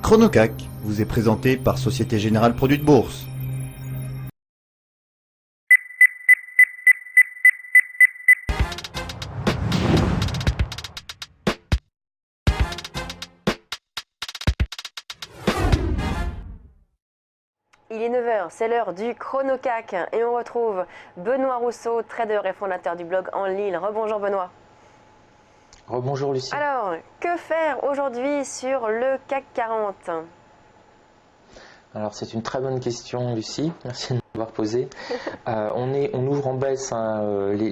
Chronocac vous est présenté par Société Générale Produits de Bourse. Il est 9 h, c'est l'heure du Chronocac et on retrouve Benoît Rousseau, trader et fondateur du blog En Ligne. Rebonjour Benoît. Rebonjour Lucie. Alors, que faire aujourd'hui sur le CAC 40 ? Alors c'est une très bonne question Lucie, merci de m'avoir posé. On ouvre en baisse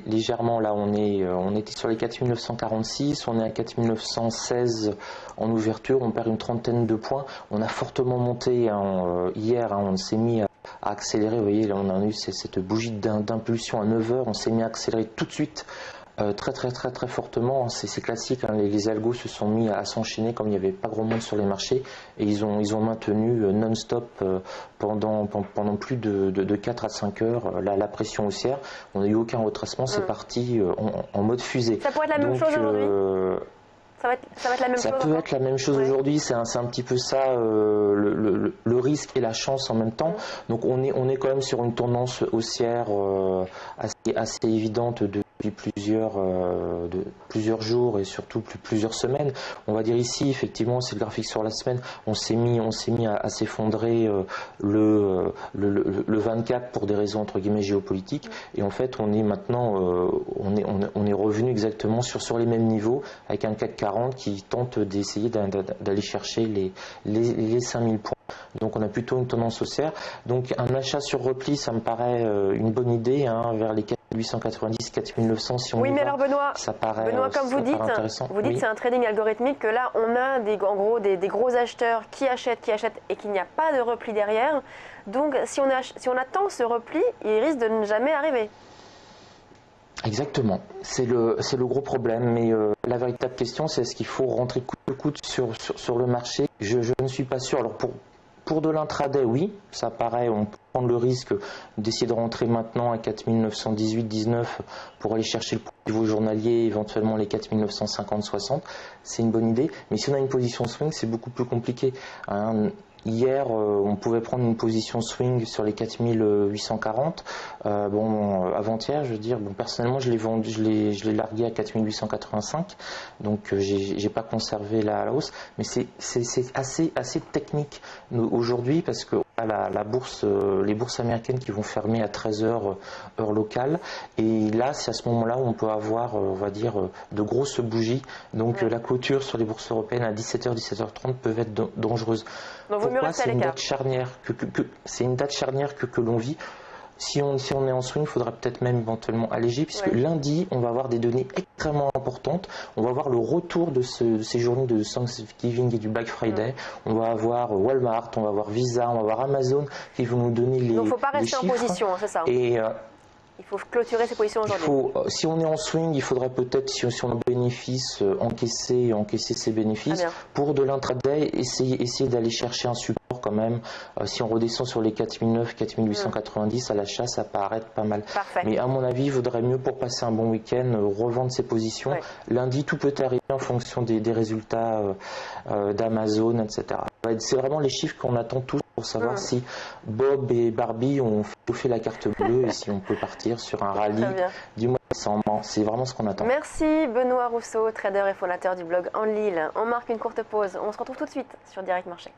légèrement, là on était sur les 4946, on est à 4916 en ouverture, on perd une trentaine de points. On a fortement monté hier, on s'est mis à accélérer, vous voyez là on a eu cette bougie d'impulsion à 9 h, on s'est mis à accélérer tout de suite. Très fortement, c'est classique, les algos se sont mis à s'enchaîner comme il n'y avait pas grand monde sur les marchés et ils ont maintenu non-stop pendant plus de 4 à 5 heures la pression haussière. On n'a eu aucun retracement, c'est parti en mode fusée. Ça pourrait être la même chose aujourd'hui ? Ça va être la même chose. Ça peut être la même chose aujourd'hui, c'est un petit peu ça, le risque et la chance en même temps. Donc on est quand même sur une tendance haussière assez évidente depuis plusieurs jours et surtout plusieurs semaines. On va dire ici, effectivement, c'est le graphique sur la semaine, on s'est mis à s'effondrer le 24 pour des raisons entre guillemets géopolitiques. Et en fait, on est maintenant, on est revenu exactement sur les mêmes niveaux avec un CAC 40 qui tente d'essayer d'aller chercher les 5000 points. Donc on a plutôt une tendance haussière. Donc un achat sur repli, ça me paraît une bonne idée, vers les 4890, 4900 si on oui, mais alors Benoît, comme vous dites, c'est un trading algorithmique que là on a des gros acheteurs qui achètent et qu'il n'y a pas de repli derrière. Donc si on attend ce repli, il risque de ne jamais arriver. Exactement, c'est le gros problème, mais la véritable question c'est est-ce qu'il faut rentrer coûte que coûte sur le marché. Je ne suis pas sûr. Alors pour de l'intraday, oui, ça paraît, on peut prendre le risque d'essayer de rentrer maintenant à 4918-19 pour aller chercher le niveau journalier, éventuellement les 4950-60, c'est une bonne idée. Mais si on a une position swing, c'est beaucoup plus compliqué. Hier, on pouvait prendre une position swing sur les 4840. Avant-hier, je veux dire, personnellement, je l'ai largué à 4885. Donc, j'ai pas conservé la hausse. Mais c'est assez technique aujourd'hui parce que la bourse, les bourses américaines qui vont fermer à 13 h heure locale. Et là, c'est à ce moment-là où on peut avoir, on va dire, de grosses bougies. Donc, la clôture sur les bourses européennes à 17 h, 17 h 30 peuvent être dangereuses. Pourquoi c'est une date charnière c'est une date charnière que l'on vit. Si on est en swing, il faudra peut-être même éventuellement alléger, puisque lundi, on va avoir des données extrêmement importantes. On va avoir le retour de ces journées de Thanksgiving et du Black Friday. On va avoir Walmart, on va avoir Visa, on va avoir Amazon qui vont nous donner les chiffres. Donc il ne faut pas rester en position, c'est ça. Il faut clôturer ses positions aujourd'hui. Si on est en swing, il faudrait peut-être, si on a un bénéfice, encaisser ses bénéfices. Pour de l'intraday, essayer d'aller chercher un support quand même. Si on redescend sur les 4009, 4890 à l'achat, ça paraît pas mal. Parfait. Mais à mon avis, il vaudrait mieux pour passer un bon week-end, revendre ses positions. Lundi, tout peut arriver en fonction des résultats d'Amazon, etc. C'est vraiment les chiffres qu'on attend tous pour savoir si Bob et Barbie ont fait la carte bleue et si on peut partir sur un rallye du mois de décembre. C'est vraiment ce qu'on attend. Merci Benoît Rousseau, trader et fondateur du blog En Ligne. On marque une courte pause. On se retrouve tout de suite sur Direct Marché.